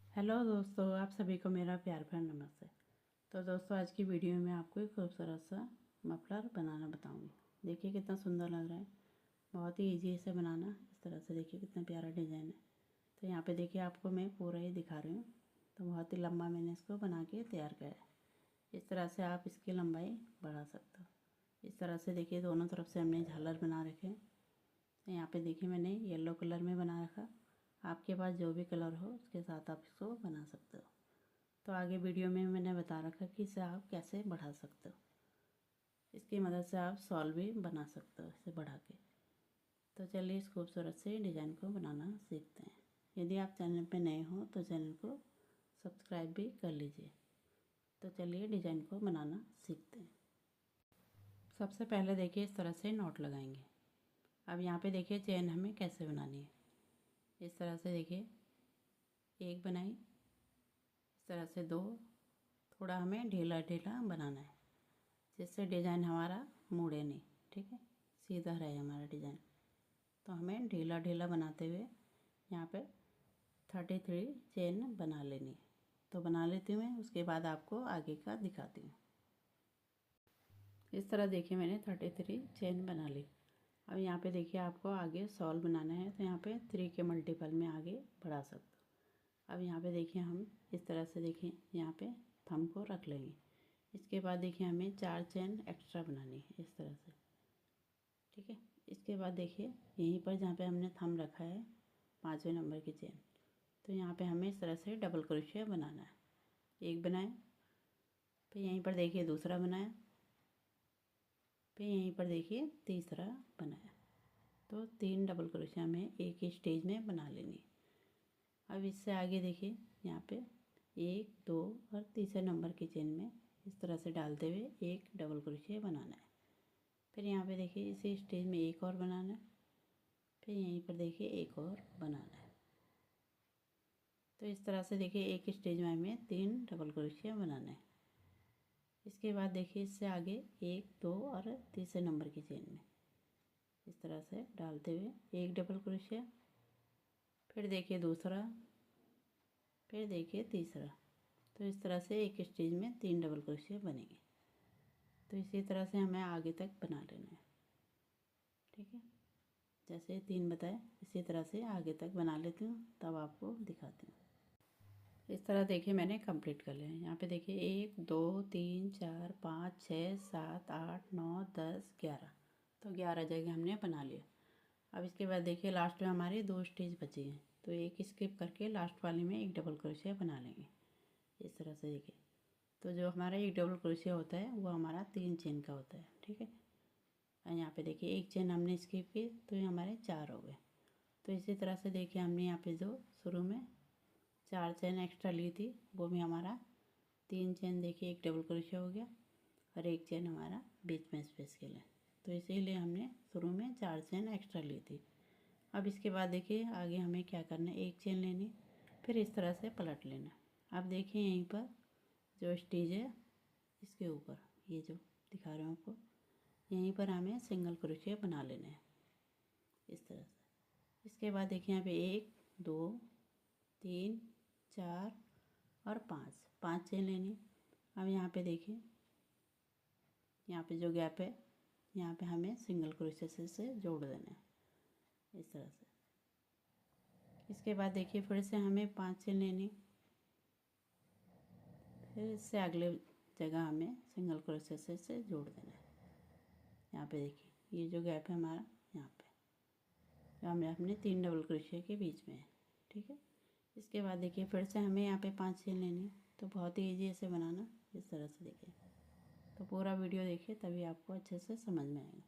Hello दोस्तों, आप सभी को मेरा प्यार भरा नमस्ते। तो दोस्तों, आज की वीडियो में आपको एक खूबसूरत सा मफलर बनाना बताऊंगी। देखिए कितना सुंदर लग रहा है, बहुत ही इजी है इसे बनाना। इस तरह से देखिए कितना प्यारा डिज़ाइन है। तो यहाँ पे देखिए आपको मैं पूरा ही दिखा रही हूँ। तो बहुत ही लंबा मैंने इसको बना के तैयार किया है। इस तरह से आप इसकी लंबाई बढ़ा सकते हो। इस तरह से देखिए दोनों तरफ से हमने झालर बना रखे हैं। तो यहाँ पे देखिए मैंने येलो कलर में बना रखा। आपके पास जो भी कलर हो उसके साथ आप इसको बना सकते हो। तो आगे वीडियो में मैंने बता रखा कि इसे आप कैसे बढ़ा सकते हो। इसकी मदद से आप सॉल भी बना सकते हो इसे बढ़ा के। तो चलिए इस खूबसूरत से डिज़ाइन को बनाना सीखते हैं। यदि आप चैनल पे नए हो तो चैनल को सब्सक्राइब भी कर लीजिए। तो चलिए डिज़ाइन को बनाना सीखते हैं। सबसे पहले देखिए इस तरह से नॉट लगाएंगे। अब यहाँ पे देखिए चेन हमें कैसे बनानी है। इस तरह से देखिए एक बनाई, इस तरह से दो, थोड़ा हमें ढीला ढीला बनाना है जिससे डिज़ाइन हमारा मुड़े नहीं। ठीक है, सीधा रहे हमारा डिज़ाइन। तो हमें ढीला ढीला बनाते हुए यहाँ पे 33 चेन बना लेनी है। तो बना लेती हूँ मैं, उसके बाद आपको आगे का दिखाती हूँ। इस तरह देखिए मैंने 33 चेन बना ली। अब यहाँ पे देखिए आपको आगे सॉल बनाना है तो यहाँ पे 3 के मल्टीपल में आगे बढ़ा सकते हो। अब यहाँ पे देखिए हम इस तरह से देखिए यहाँ पे थंब को रख लेंगे। इसके बाद देखिए हमें 4 चेन एक्स्ट्रा बनानी है इस तरह से। ठीक है, इसके बाद देखिए यहीं पर जहाँ पे हमने थंब रखा है 5वें नंबर की चेन, तो यहाँ पे हमें इस तरह से डबल क्रोशिया बनाना है। एक बनाए, फिर यहीं पर देखिए दूसरा बनाया, फिर यहीं पर देखिए तीसरा बनाया। तो 3 डबल क्रोशिया में एक ही स्टेज में बना लेनी। अब इससे आगे देखिए यहाँ पे 1 2 और तीसरे नंबर की चेन में इस तरह से डालते हुए एक डबल क्रोशिया बनाना है। फिर यहाँ पे देखिए इसी स्टेज में एक और बनाना है, फिर यहीं पर देखिए एक और बनाना है। तो इस तरह से देखिए एक स्टेज में हमें 3 डबल क्रोशिया बनाना है। इसके बाद देखिए इससे आगे 1 2 और तीसरे नंबर की चेन में इस तरह से डालते हुए एक डबल क्रोशिया, फिर देखिए दूसरा, फिर देखिए तीसरा। तो इस तरह से एक स्टेज में 3 डबल क्रोशिया बनेंगे। तो इसी तरह से हमें आगे तक बना लेना है। ठीक है, जैसे 3 बताए इसी तरह से आगे तक बना लेती हूँ, तब आपको दिखाती हूँ। इस तरह देखिए मैंने कंप्लीट कर लिया है। यहाँ पे देखिए 1 2 3 4 5 6 7 8 9 10 11। तो 11 जगह हमने बना लिया। अब इसके बाद देखिए लास्ट में हमारी 2 स्टेज बची हैं, तो एक स्किप करके लास्ट वाले में एक डबल क्रोशिया बना लेंगे। इस तरह से देखिए, तो जो हमारा एक डबल क्रोशिया होता है वो हमारा 3 चेन का होता है। ठीक है, और यहाँ पे देखिए एक चेन हमने स्किप की तो ये हमारे 4 हो गए। तो इसी तरह से देखिए हमने यहाँ पे जो शुरू में 4 चेन एक्स्ट्रा ली थी वो भी हमारा 3 चेन देखिए एक डबल क्रोशिया हो गया और एक चेन हमारा बीच में स्पेस के लिए। तो इसीलिए हमने शुरू में 4 चेन एक्स्ट्रा ली थी। अब इसके बाद देखिए आगे हमें क्या करना है, एक चेन लेनी, फिर इस तरह से पलट लेना। अब देखिए यहीं पर जो स्टेज है इसके ऊपर ये जो दिखा रहा हूँ आपको, यहीं पर हमें सिंगल क्रोशिया बना लेना है इस तरह से। इसके बाद देखिए यहाँ पे 1 2 3 4 और 5 चेन लेनी। अब यहाँ पे देखिए यहाँ पे जो गैप है यहाँ पे हमें सिंगल क्रोशिया से जोड़ देना है इस तरह से। इसके बाद देखिए फिर से हमें 5 चेन लेनी, फिर इससे अगले जगह हमें सिंगल क्रोशिया से जोड़ देना है। यहाँ पे देखिए ये जो गैप है हमारा यहाँ पे, जो हमें अपने 3 डबल क्रोशिया के बीच में है। ठीक है, इसके बाद देखिए फिर से हमें यहाँ पे 5 चेन लेनी है। तो बहुत ही ईजी ऐसे बनाना इस तरह से देखिए। तो पूरा वीडियो देखिए तभी आपको अच्छे से समझ में आएगा।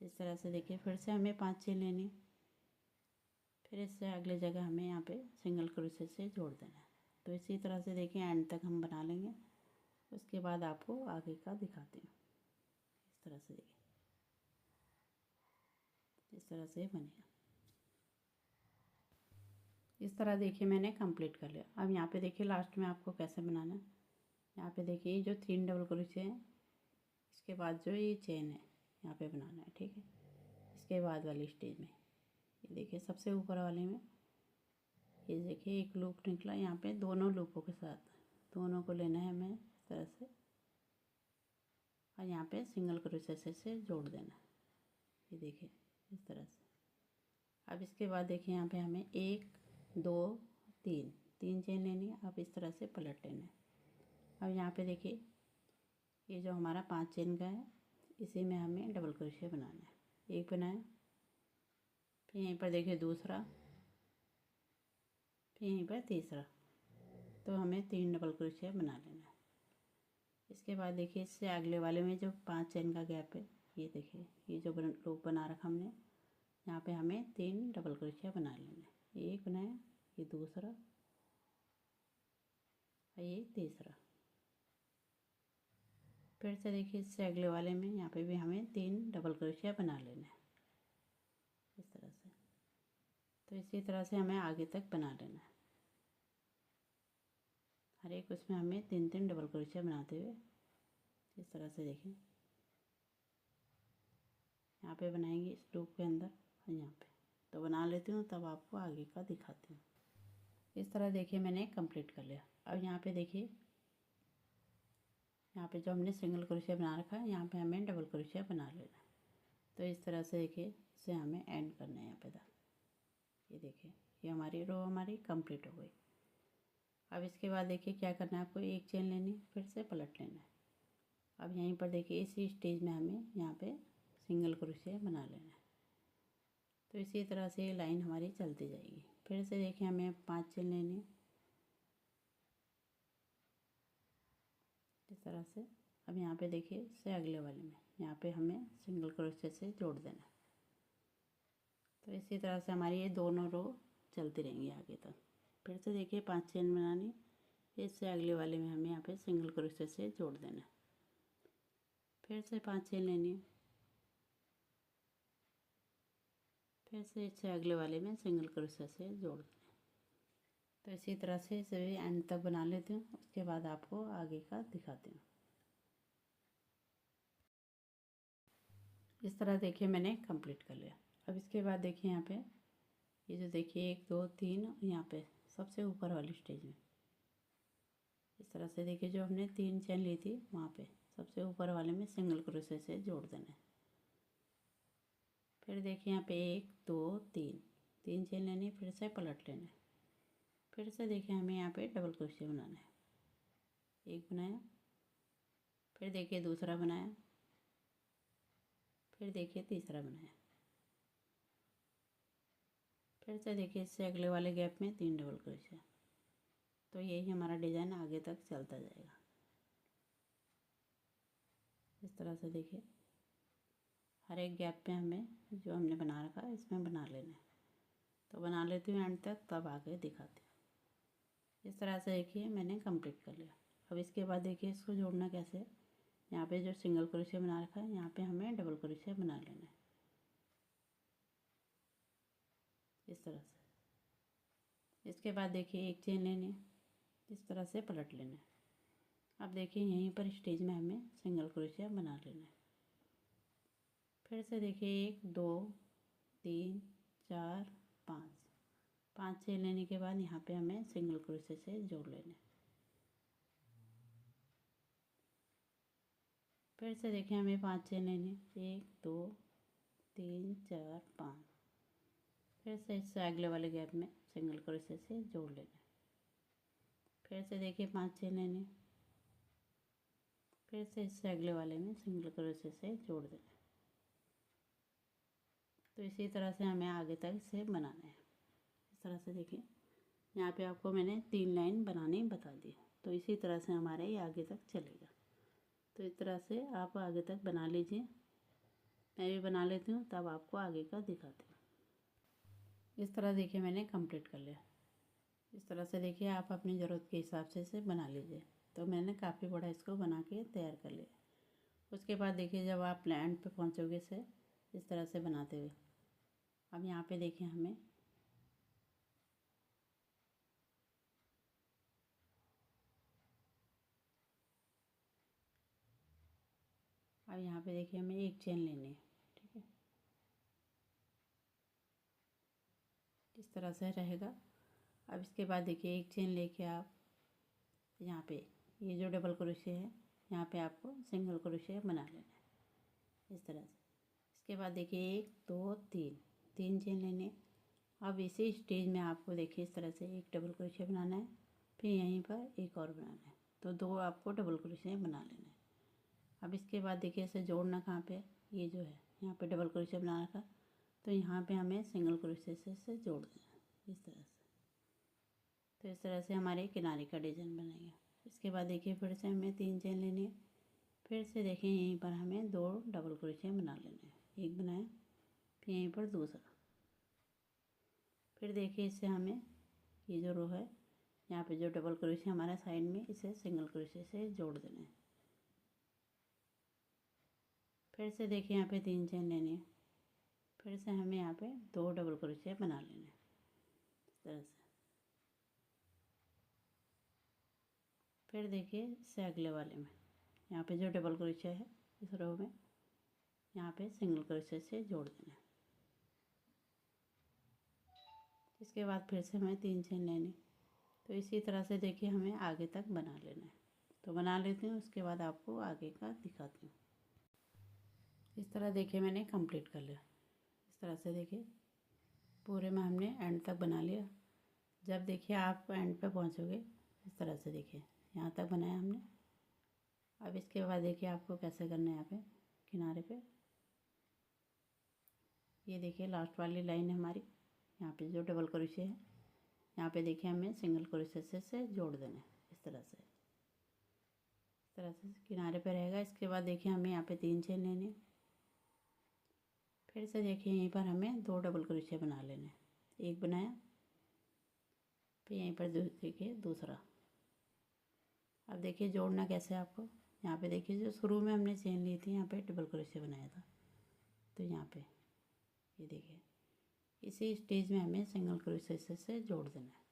इस तरह से देखिए फिर से हमें 5 चेन लेनी, फिर इससे अगले जगह हमें यहाँ पे सिंगल क्रोशिया से जोड़ देना है। तो इसी तरह से देखिए एंड तक हम बना लेंगे। उसके बाद आपको आगे का दिखाती हूँ। इस तरह से देखिए, इस तरह से बनेगा। इस तरह देखिए मैंने कंप्लीट कर लिया। अब यहाँ पे देखिए लास्ट में आपको कैसे बनाना है। यहाँ पे देखिए जो 3 डबल क्रोशिया है इसके बाद जो ये चेन है यहाँ पे बनाना है। ठीक है, इसके बाद वाली स्टेज में ये देखिए सबसे ऊपर वाले में ये देखिए एक लूप निकला यहाँ पे, दोनों लूपों के साथ दोनों को लेना है हमें इस तरह से, और यहाँ पे सिंगल क्रोशे से जोड़ देना है। ये देखिए इस तरह से। अब इसके बाद देखिए यहाँ पे हमें 1 2 3 चेन लेनी है। अब इस तरह से पलट लेना है। अब यहाँ पे देखिए ये जो हमारा 5 चेन का है, इसी में हमें डबल क्रोशिया बनाना है। एक बनाया, फिर यहीं पर देखिए दूसरा, फिर यहीं पर तीसरा, तो हमें 3 डबल क्रोशिया बना लेना है। इसके बाद देखिए इससे अगले वाले में जो 5 चेन का गैप है, ये देखिए ये जो लूप बना रखा हमने, यहाँ पे हमें 3 डबल क्रोशिया बना लेना है। ये एक बनाया, ये दूसरा और ये तीसरा। फिर से देखिए इससे अगले वाले में यहाँ पे भी हमें 3 डबल क्रोशिया बना लेना है इस तरह से। तो इसी तरह से हमें आगे तक बना लेना है। हर एक उसमें हमें 3 डबल क्रोशिया बनाते हुए इस तरह से देखिए यहाँ पे बनाएंगे इस लूप के अंदर और यहाँ पे। तो बना लेती हूँ तब आपको आगे का दिखाती हूँ। इस तरह देखिए मैंने कंप्लीट कर लिया। अब यहाँ पे देखिए, यहाँ पे जो हमने सिंगल क्रोशिया बना रखा है, यहाँ पे हमें डबल क्रोशिया बना लेना है। तो इस तरह से देखिए इसे हमें एंड करना है यहाँ पे तक। ये देखिए ये हमारी रो हमारी कंप्लीट हो गई। अब इसके बाद देखिए क्या करना है आपको, एक चेन लेनी है, फिर से पलट लेना है। अब यहीं पर देखिए इसी स्टेज में हमें यहाँ पे सिंगल क्रोशिया बना लेना है। तो इसी तरह से ये लाइन हमारी चलती जाएगी। फिर से देखिए हमें 5 चेन लेनी है इस तरह से। अब यहाँ पे देखिए इससे अगले वाले में यहाँ पे हमें सिंगल क्रोशिया से जोड़ देना है। तो इसी तरह से हमारी ये दोनों रो चलती रहेंगी आगे तक। फिर से देखिए 5 चेन बनानी, इससे अगले वाले में हमें यहाँ पे सिंगल क्रोशिया से जोड़ देना है। फिर से 5 चेन लेनी है, फिर से इससे अगले वाले में सिंगल क्रोशिया से जोड़ देना है। तो इसी तरह से इसे एंड तक बना लेती हूँ, उसके बाद आपको आगे का दिखाती हूँ। इस तरह देखिए मैंने कंप्लीट कर लिया। अब इसके बाद देखिए यहाँ पे ये जो देखिए 1 2 3 यहाँ पे सबसे ऊपर वाली स्टेज में इस तरह से देखिए जो हमने 3 चेन ली थी वहाँ पे सबसे ऊपर वाले में सिंगल क्रोशिया से जोड़ देना है। फिर देखिए यहाँ पे 1 2 3 चेन लेनी, फिर से पलट लेना है। फिर से देखिए हमें यहाँ पे डबल क्रोशिया बनाना है। एक बनाया, फिर देखिए दूसरा बनाया, फिर देखिए तीसरा बनाया, फिर से देखिए इससे अगले वाले गैप में 3 डबल क्रोशिया। तो यही हमारा डिज़ाइन आगे तक चलता जाएगा। इस तरह से देखिए हर एक गैप पे हमें जो हमने बना रखा है इसमें बना लेना है। तो बना लेती हूँ एंड तक, तब आगे दिखाती हूँ। इस तरह से देखिए मैंने कंप्लीट कर लिया। अब इसके बाद देखिए इसको जोड़ना कैसे है। यहाँ पे जो सिंगल क्रोशिया बना रखा है यहाँ पे हमें डबल क्रोशिया बना लेना है इस तरह से। इसके बाद देखिए एक चेन लेनी है, इस तरह से पलट लेना है। अब देखिए यहीं पर स्टेज में हमें सिंगल क्रोशिया बना लेना है। फिर से देखिए 1 2 3 4 5 चेन लेने के बाद यहाँ पे हमें सिंगल क्रोशिया से जोड़ लेना है। फिर से देखिए हमें 5 चेन लेनी है, 1 2 3 4 5। फिर से इससे अगले वाले गैप में सिंगल क्रोशिया से जोड़ लेना है। फिर से देखिए 5 चेन लेनी, फिर से इससे अगले वाले में सिंगल क्रोशिया से जोड़ देना है। तो इसी तरह से हमें आगे तक इसे बनाना है। इस तरह से देखिए यहाँ पे आपको मैंने 3 लाइन बनानी बता दी। तो इसी तरह से हमारा ये आगे तक चलेगा। तो इस तरह से आप आगे तक बना लीजिए। मैं भी बना लेती हूँ तब आपको आगे का दिखाती हूँ। इस तरह देखिए मैंने कंप्लीट कर लिया। इस तरह से देखिए आप अपनी ज़रूरत के हिसाब से इसे बना लीजिए। तो मैंने काफ़ी बड़ा इसको बना के तैयार कर लिया। उसके बाद देखिए जब आप एंड पे पहुँचोगे इसे इस तरह से बनाते हुए, अब यहाँ पे देखिए हमें अब यहाँ पे देखिए हमें एक चेन लेनी है। ठीक है, इस तरह से रहेगा। अब इसके बाद देखिए एक चेन लेके आप यहाँ पे ये जो डबल क्रोशे है यहाँ पे आपको सिंगल क्रोशे बना लेना है इस तरह से। इसके बाद देखिए 1 2 3 चेन लेने। अब इसी स्टेज में आपको देखिए इस तरह से एक डबल क्रोशे बनाना है, फिर यहीं पर एक और बनाना है, तो 2 आपको डबल क्रोशे बना लेना है। अब इसके बाद देखिए इसे जोड़ना कहाँ पे, ये जो है यहाँ पे डबल क्रोशे बनाना था, तो यहाँ पे हमें सिंगल क्रोशे से इसे जोड़ देना है इस तरह से। तो इस तरह से हमारे किनारे का डिज़ाइन बनेगा। इसके बाद देखिए फिर से हमें 3 चेन लेनी है, फिर से देखिए यहीं पर हमें 2 डबल क्रोशे बना लेने हैं। एक बनाया, फिर यहीं पर दूसरा, फिर देखिए इससे हमें ये जो रो है यहाँ पे जो डबल क्रोशे हमारा साइड में, इसे सिंगल क्रोशे से जोड़ देना है। फिर से देखिए यहाँ पे 3 चेन लेनी है, फिर से हमें यहाँ पे 2 डबल क्रोशे बना लेने हैं इस तरह से। फिर देखिए इससे अगले वाले में यहाँ पे जो डबल क्रोशे है इस रो में यहाँ पे सिंगल क्रोशे से जोड़ देना है। इसके बाद फिर से हमें 3 चेन लेनी, तो इसी तरह से देखिए हमें आगे तक बना लेना है। तो बना लेती हूँ, उसके बाद आपको आगे का दिखाती हूँ। इस तरह देखिए मैंने कंप्लीट कर लिया। इस तरह से देखिए पूरे में हमने एंड तक बना लिया। जब देखिए आप एंड पे पहुँचोगे इस तरह से देखिए यहाँ तक बनाया हमने। अब इसके बाद देखिए आपको कैसे करना है। यहाँ पे किनारे पे ये देखिए लास्ट वाली लाइन है हमारी, यहाँ पे जो डबल क्रोशे है यहाँ पे देखिए हमें सिंगल क्रोशे से जोड़ देना है इस तरह से। इस तरह से किनारे पे रहेगा। इसके बाद देखिए हमें यहाँ पे 3 चेन लेने, फिर से देखिए यहीं पर हमें 2 डबल क्रोशे बना लेने। एक बनाया, फिर यहीं पर देखिए दूसरा। अब देखिए जोड़ना कैसे है आपको, यहाँ पे देखिए जो शुरू में हमने चेन ली थी यहाँ पे डबल क्रोशे बनाया था, तो यहाँ पे ये देखिए इसी स्टेज में हमें सिंगल क्रोशे से जोड़ देना है।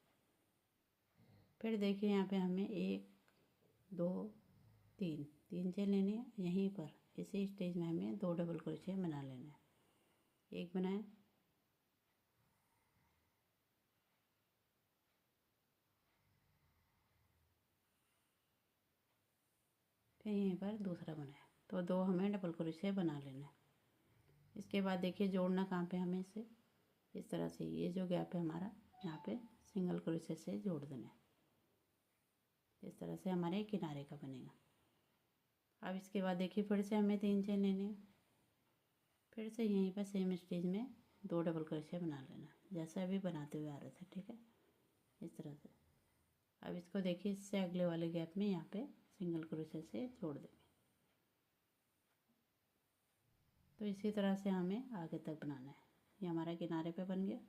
फिर देखिए यहाँ पे हमें 1 2 3 चेन लेनी है, यहीं पर इसी स्टेज में हमें 2 डबल क्रोशे बना लेना है। एक बनाया, फिर यहीं पर दूसरा बनाया, तो 2 हमें डबल क्रोशे बना लेना है। इसके बाद देखिए जोड़ना कहाँ पे, हमें इसे इस तरह से ये जो गैप है हमारा यहाँ पे सिंगल क्रोशे से जोड़ देना है। इस तरह से हमारे किनारे का बनेगा। अब इसके बाद देखिए फिर से हमें 3 चेन लेने हैं, फिर से यहीं पर सेम स्टेज में 2 डबल क्रोशे बना लेना जैसा अभी बनाते हुए आ रहे थे, ठीक है, इस तरह से। अब इसको देखिए इससे अगले वाले गैप में यहाँ पे सिंगल क्रोशे से जोड़ देंगे। तो इसी तरह से हमें आगे तक बनाना है। ये हमारा किनारे पे बन गया,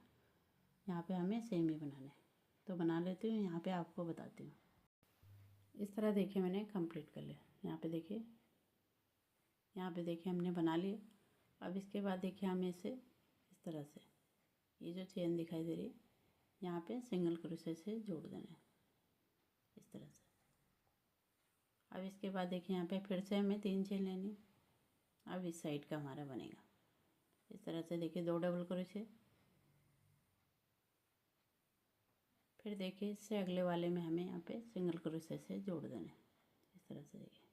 यहाँ पे हमें सेम ही बनाना है। तो बना लेती हूँ, यहाँ पे आपको बताती हूँ। इस तरह देखिए मैंने कंप्लीट कर लिया। यहाँ पे देखिए हमने बना लिया। अब इसके बाद देखिए हमें इसे इस तरह से ये जो चेन दिखाई दे रही है यहाँ पे सिंगल क्रोशे से जोड़ देना है इस तरह से। अब इसके बाद देखिए यहाँ पे फिर से हमें 3 चेन लेनी है। अब इस साइड का हमारा बनेगा इस तरह से। देखिए 2 डबल क्रोशे, फिर देखिए इससे अगले वाले में हमें यहाँ पे सिंगल क्रोशे से जोड़ देना है इस तरह से। देखिए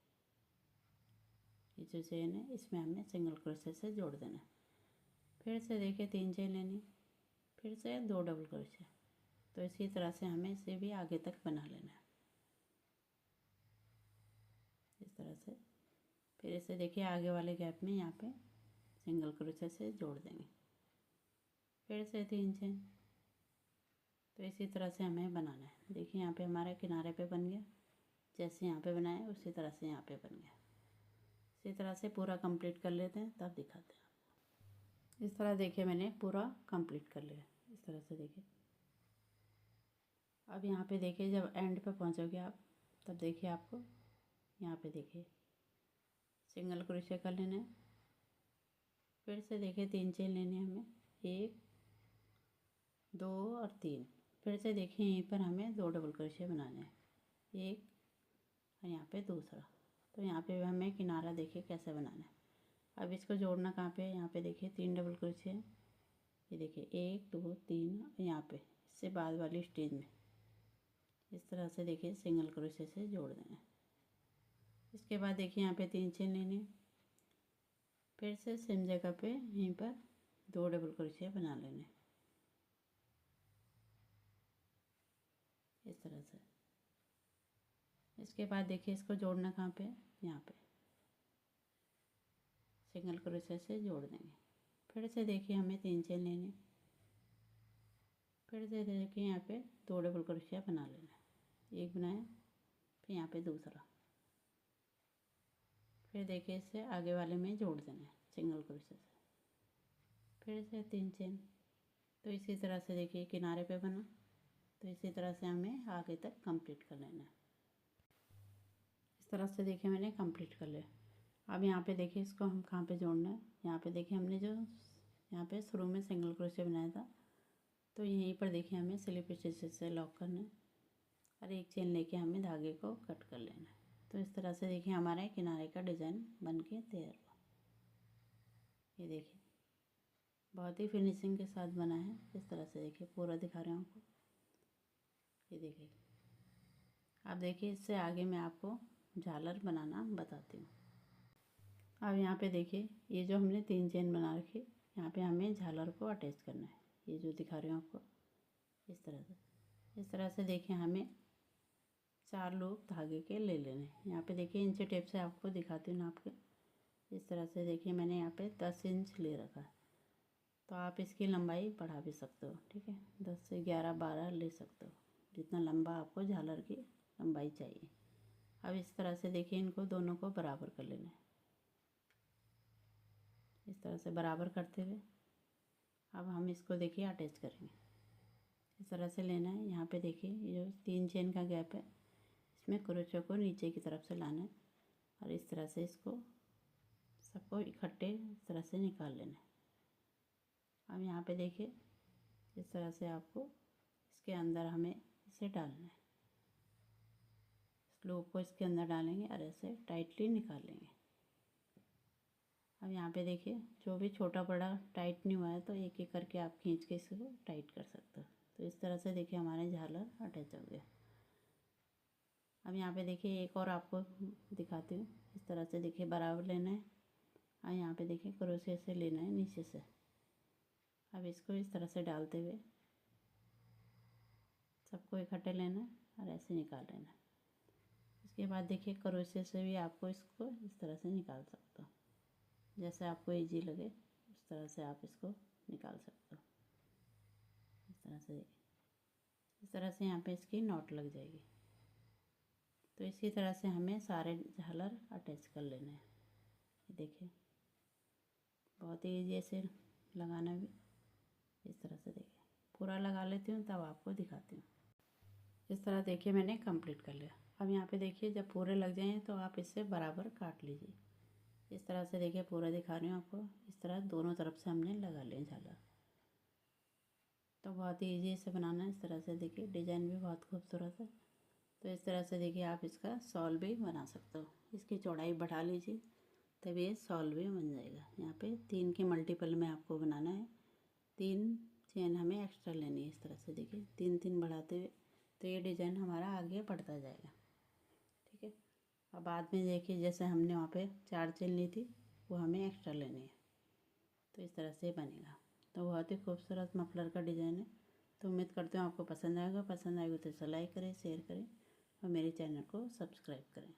ये जो चेन है इसमें हमने सिंगल क्रोशे से जोड़ देना है। फिर से देखिए 3 चेन लेनी, फिर से 2 डबल क्रोशे। तो इसी तरह से हमें इसे भी आगे तक बना लेना है इस तरह से। फिर इसे देखिए आगे वाले गैप में यहाँ पे सिंगल क्रोशे से जोड़ देंगे, फिर से 3 चेन। तो इसी तरह से हमें बनाना है। देखिए यहाँ पे हमारा किनारे पे बन गया, जैसे यहाँ पे बनाया उसी तरह से यहाँ पे बन गया। इसी तरह से पूरा कंप्लीट कर लेते हैं, तब दिखाते हैं। इस तरह देखिए मैंने पूरा कंप्लीट कर लिया इस तरह से। देखिए अब यहाँ पे देखिए जब एंड पे पहुँचोगे आप, तब देखिए आपको यहाँ पे देखिए सिंगल क्रोशे कर लेना है। फिर से देखिए 3 चेन लेनी है हमें, 1 2 और 3। फिर से देखिए यहीं पर हमें 2 डबल क्रोशे बनाने हैं, एक और यहाँ पे दूसरा। तो यहाँ पे हमें किनारा देखिए कैसे बनाना है। अब इसको जोड़ना कहाँ पे है, यहाँ पे देखिए 3 डबल क्रोशे हैं। ये देखिए 1 2 3 यहाँ पे इससे बाद वाली स्टेज में इस तरह से देखिए सिंगल क्रोशे से जोड़ देना। इसके बाद देखिए यहाँ पे 3 चेन लेनी है। फिर से सेम जगह पे यहीं पर 2 डबल क्रोशे बना लेने इस तरह से। इसके बाद देखिए इसको जोड़ना कहाँ पे, यहाँ पे सिंगल क्रोशे से जोड़ देंगे। फिर से देखिए हमें 3 चेन लेनी, फिर से देखिए यहाँ पे 2 डबल क्रोशिया बना लेना, एक बनाया फिर यहाँ पे दूसरा, फिर देखिए इससे आगे वाले में जोड़ देना है सिंगल क्रोशे से, फिर से 3 चेन। तो इसी तरह से देखिए किनारे पे बना, तो इसी तरह से हमें आगे तक कंप्लीट कर लेना है। इस तरह से देखिए मैंने कंप्लीट कर लिया। अब यहाँ पे देखिए इसको हम कहाँ पे जोड़ना है, यहाँ पे देखिए हमने जो यहाँ पे शुरू में सिंगल क्रोशे बनाया था, तो यहीं पर देखिए हमें स्लिप स्टिच से लॉक करना है और एक चेन लेके हमें धागे को कट कर लेना है। तो इस तरह से देखिए हमारा किनारे का डिज़ाइन बन के तैयार हुआ। ये देखिए बहुत ही फिनिशिंग के साथ बना है। इस तरह से देखिए पूरा दिखा रहे हैं आपको, ये देखिए। अब देखिए इससे आगे मैं आपको झालर बनाना बताती हूँ। अब यहाँ पे देखिए ये जो हमने 3 चेन बना रखी, यहाँ पे हमें झालर को अटैच करना है। ये जो दिखा रही हूँ आपको इस तरह से देखिए हमें 4 लूप धागे के ले लेने। यहाँ पे देखिए इंची टेप से आपको दिखाती हूँ नाप के। इस तरह से देखिए मैंने यहाँ पे 10 इंच ले रखा है, तो आप इसकी लंबाई बढ़ा भी सकते हो, ठीक है। 10 से 11 12 ले सकते हो, जितना लंबा आपको झालर की लंबाई चाहिए। अब इस तरह से देखिए इनको दोनों को बराबर कर लेना है। इस तरह से बराबर करते हुए अब हम इसको देखिए अटैच करेंगे। इस तरह से लेना है। यहाँ पे देखिए ये जो 3 चेन का गैप है, इसमें क्रोशे को नीचे की तरफ से लाना है और इस तरह से इसको सबको इकट्ठे इस तरह से निकाल लेना है। अब यहाँ पे देखिए इस तरह से आपको इसके अंदर हमें इसे डालना है। इस लूप को इसके अंदर डालेंगे और ऐसे टाइटली निकाल लेंगे। अब यहाँ पे देखिए जो भी छोटा बड़ा टाइट नहीं हुआ है, तो एक एक करके आप खींच के इसको टाइट कर सकते हो। तो इस तरह से देखिए हमारे झालर अटैच हो गया। अब यहाँ पे देखिए एक और आपको दिखाती हूँ। इस तरह से देखिए बराबर लेना है और यहाँ पे देखिए क्रोशे से लेना है नीचे से। अब इसको इस तरह से डालते हुए सबको इकट्ठे लेना है और ऐसे निकाल लेना है। इसके बाद देखिए क्रोशे से भी आपको इसको इस तरह से निकाल सकते हो, जैसे आपको इजी लगे उस तरह से आप इसको निकाल सकते हो। इस तरह से देखिए, इस तरह से यहाँ पे इसकी नॉट लग जाएगी। तो इसी तरह से हमें सारे झालर अटैच कर लेने हैं। ये देखिए बहुत ही ईजी ऐसे लगाना भी। इस तरह से देखिए पूरा लगा लेती हूँ तब आपको दिखाती हूँ। इस तरह देखिए मैंने कंप्लीट कर लिया। अब यहाँ पे देखिए जब पूरे लग जाएँ तो आप इससे बराबर काट लीजिए। इस तरह से देखिए पूरा दिखा रही हूँ आपको। इस तरह दोनों तरफ से हमने लगा लिया झालर। तो बहुत ही ईजी से बनाना है। इस तरह से देखिए डिज़ाइन भी बहुत खूबसूरत है। तो इस तरह से देखिए आप इसका शॉल भी बना सकते हो। इसकी चौड़ाई बढ़ा लीजिए तभी ये शॉल भी बन जाएगा। यहाँ पे 3 के मल्टीपल में आपको बनाना है। 3 चेन हमें एक्स्ट्रा लेनी है। इस तरह से देखिए 3 3 बढ़ाते हुए तो ये डिज़ाइन हमारा आगे बढ़ता जाएगा, ठीक है। अब बाद में देखिए जैसे हमने वहाँ पे 4 चेन ली थी वो हमें एक्स्ट्रा लेनी है, तो इस तरह से बनेगा। तो बहुत ही खूबसूरत मफलर का डिज़ाइन है। तो उम्मीद करती हूँ आपको पसंद आएगा। पसंद आएगा तो इसे लाइक करें, शेयर करें और मेरे चैनल को सब्सक्राइब करें।